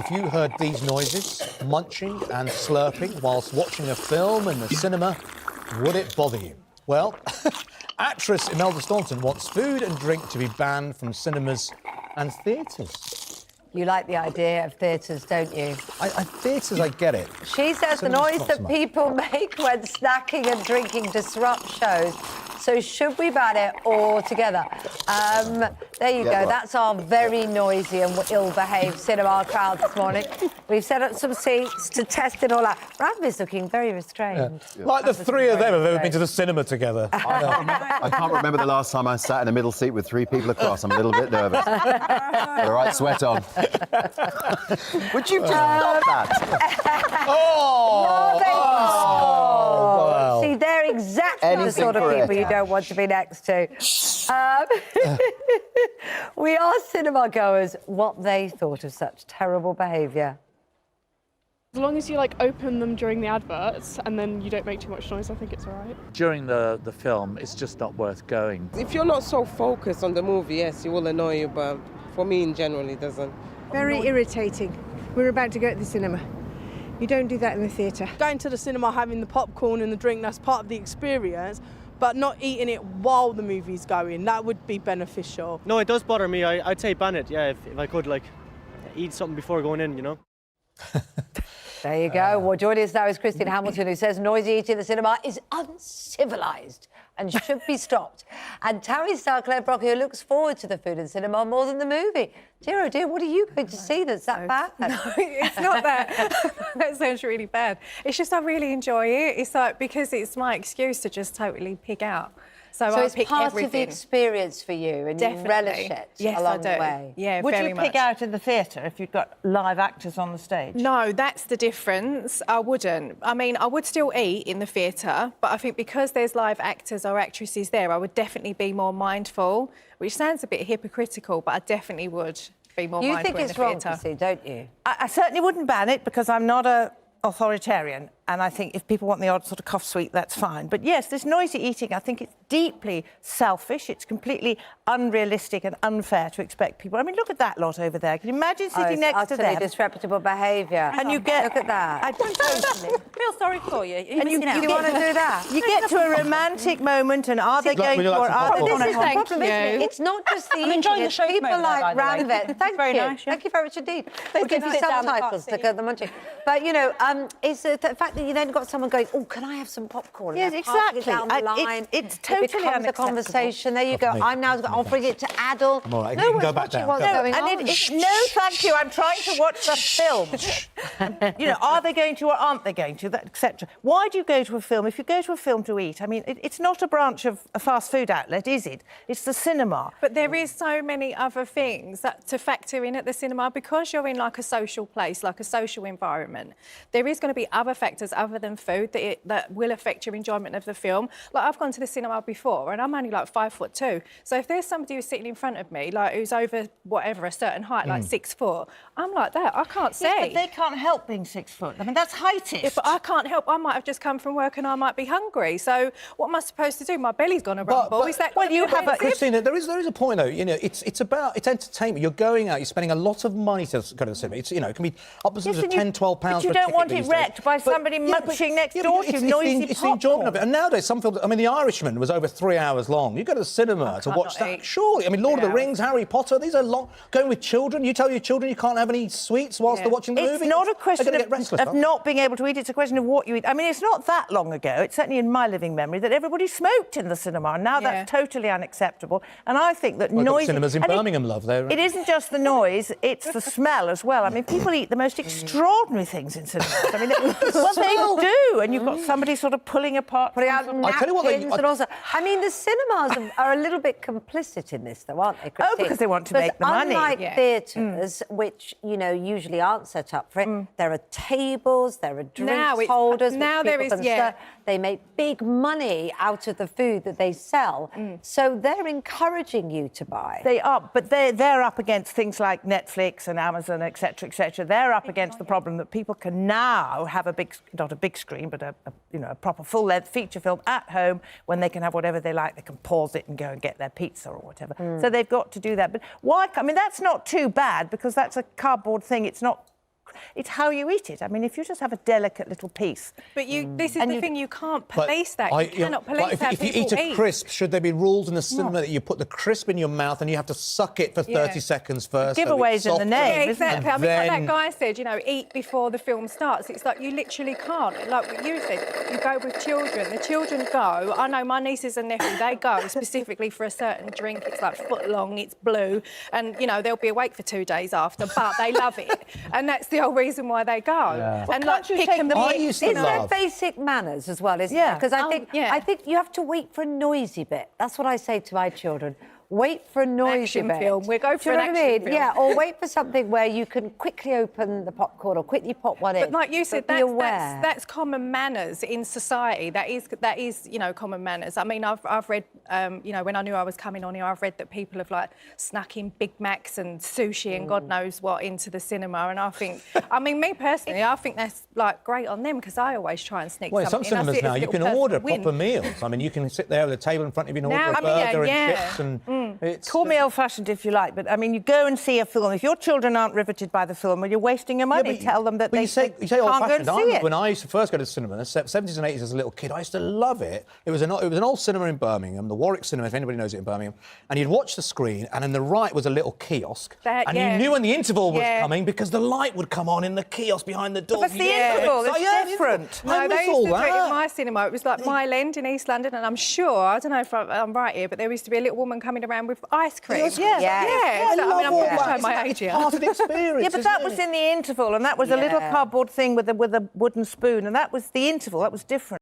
if you heard these noises, munching and slurping, whilst watching a film in the cinema, would it bother you? Well, actress Imelda Staunton wants food and drink to be banned from cinemas and theatres. You like the idea of theatres, don't you? Theatres, I get it. She says the noise that people make when snacking and drinking disrupts shows. So should we ban it altogether? There you go. That's our very noisy and ill-behaved cinema crowd this morning. We've set up some seats to test it all out. Ramvir's looking very restrained. Yeah. Like the three of them have ever been to the cinema together. I can't remember the last time I sat in a middle seat with three people across. I'm a little bit nervous. Got the right sweat on. Would you just stop that? Wow. See, they're exactly the sort of people you don't want to be next to. We asked cinema goers what they thought of such terrible behaviour. As long as you open them during the adverts and then you don't make too much noise, I think it's all right. During the film, it's just not worth going. If you're not so focused on the movie, yes, it will annoy you, but for me in general, it doesn't. Very irritating. We're about to go to the cinema. You don't do that in the theatre. Going to the cinema, having the popcorn and the drink, that's part of the experience, but not eating it while the movie's going, that would be beneficial. No, it does bother me. I'd say ban it, yeah, if I could, eat something before going in, you know? There you go. Well, joining us now is Christine Hamilton, who says noisy eating in the cinema is uncivilised and should be stopped. And Terry Brockett, who looks forward to the food in cinema more than the movie. Dear, oh dear, what are you going to see that's that bad? No, it's not that. That sounds really bad. It's just I really enjoy it. It's because it's my excuse to just totally pig out. So it's part of the experience for you, and you relish it along the way. Yeah, Would very you much. pig out in the theatre if you'd got live actors on the stage? No, that's the difference. I wouldn't. I mean, I would still eat in the theatre, but I think because there's live actors or actresses there, I would definitely be more mindful, which sounds a bit hypocritical, but I definitely would be more mindful in the theatre. You think it's wrong, Chrissy, don't you? I certainly wouldn't ban it because I'm not an authoritarian, and I think if people want the odd sort of cough sweet, that's fine. But yes, this noisy eating, I think it's deeply selfish. It's completely unrealistic and unfair to expect people. I mean, look at that lot over there. Can you imagine sitting next to them? Utterly disreputable behaviour. And you get... Look at that. I totally feel sorry for you. And you want to do that? You get to a romantic moment, and are they going to... Thank you. It's not just the eating. enjoying the show. People like Ramvit. Thank you. Thank you very much indeed. We'll give you subtitles to go the munching. But, you know, it's the fact that you then got someone going, oh, can I have some popcorn? Yes, exactly. Down the line. It's totally becomes a conversation. There you go. I'm now offering it to adult. I'm all right. No You can one's go back watching down. what's going on. No, thank you. I'm trying to watch the film. You know, are they going to or aren't they going to, etc. Why do you go to a film? If you go to a film to eat, I mean, it's not a branch of a fast food outlet, is it? It's the cinema. But there is so many other things that to factor in at the cinema because you're in like a social place, like a social environment. There is going to be other factors other than food that will affect your enjoyment of the film. Like I've gone to the cinema before and I'm only like 5'2". So if there's somebody who's sitting in front of me, like who's over whatever a certain height, like 6 foot, I'm like that. I can't see. Yes, but they can't help being 6 foot. I mean, that's heightish. Yeah, but I can't help. I might have just come from work and I might be hungry. So what am I supposed to do? My belly's going to rumble. Is that well, you have a Christina, there is a point though. You know, it's entertainment. You're going out. You're spending a lot of money to go to the cinema. It's, you know, it can be upwards of £10, £12 But you don't want it wrecked by somebody munching next door to you, noisy It's the enjoyment of it. And nowadays, some films... I mean, The Irishman was over 3 hours long. You go to the cinema to watch that. Surely. I mean, Lord of the Rings, Harry Potter, these are long... Going with children, you tell your children you can't have any sweets whilst they're watching the movie. It's not a question of not being able to eat. It's a question of what you eat. I mean, it's not that long ago, it's certainly in my living memory, that everybody smoked in the cinema. And now that's totally unacceptable. And I think that noise... cinemas in Birmingham, love, there. It isn't just the noise, it's the smell as well. I mean, people eat the most extraordinary things in cinemas. I mean, well, they do. And you've got somebody sort of pulling apart... Putting out napkins and also... I mean, the cinemas are a little bit complicit in this, though, aren't they, Christine? Oh, because they want to make the money. Unlike theatres, which, you know, usually aren't set up for it, there are tables, there are drinks holders... Now there is, They make big money out of the food that they sell. So they're encouraging you to buy. They are, but they're up against things like Netflix and Amazon, etc., etc. They're up against the problem that people can now have a big, not a big screen, but a proper full-length feature film at home when they can have whatever they like. They can pause it and go and get their pizza or whatever. So they've got to do that. But why? I mean, that's not too bad because that's a cardboard thing. It's not It's how you eat it. I mean, if you just have a delicate little piece. But this is the thing, you can't police that. You cannot police but that. if you eat a crisp, should there be rules in the cinema that you put the crisp in your mouth and you have to suck it for 30 seconds first? Giveaways in the name. Yeah, exactly. I mean, then... like that guy said, you know, eat before the film starts. It's like you literally can't. Like what you said, you go with children. The children go. I know my nieces and nephews, they go specifically for a certain drink. It's like foot long, it's blue, and you know they'll be awake for 2 days after, but they love it, and that's the whole reason why they go. Yeah. And Well, like can't you pick take them. them- Is there basic manners as well, isn't there? Because I think you have to wait for a noisy bit. That's what I say to my children. Wait for a noisy Action bit. film. We'll go for Do you an know what I action mean? film. Yeah, or wait for something where you can quickly open the popcorn or quickly pop one in. But like you said, be aware. that's common manners in society. That is you know, common manners. I mean, I've read, you know, when I knew I was coming on here, I've read that people have like snuck in Big Macs and sushi and God knows what into the cinema. And I think, I mean, me personally, I think that's like great on them because I always try and sneak Well, in some something in. I see cinemas it as now, a you little can order personal win. proper meals. I mean, you can sit there with a table in front of you and order Now, a I mean, burger yeah. and chips and it's... Call me old-fashioned if you like, but I mean, you go and see a film. If your children aren't riveted by the film, well, you're wasting your money. Tell them that they say can't go and old-fashioned. see it. When I used to first go to the cinema in the 70s and 80s as a little kid, I used to love it. It was an old cinema in Birmingham, the Warwick Cinema, if anybody knows it in Birmingham. And you'd watch the screen, and on the right was a little kiosk. And you knew when the interval was coming because the light would come on in the kiosk behind the door. But the interval is different. No, they used to do it in my cinema. It was like Mile End in East London, and I'm sure, I don't know if I'm right here, but there used to be a little woman coming around with ice cream. Yeah. So, I mean, I'm not showing my age here. Part of the experience. Yeah, but that was in the interval, and that was a little cardboard thing with a wooden spoon, and that was the interval. That was different.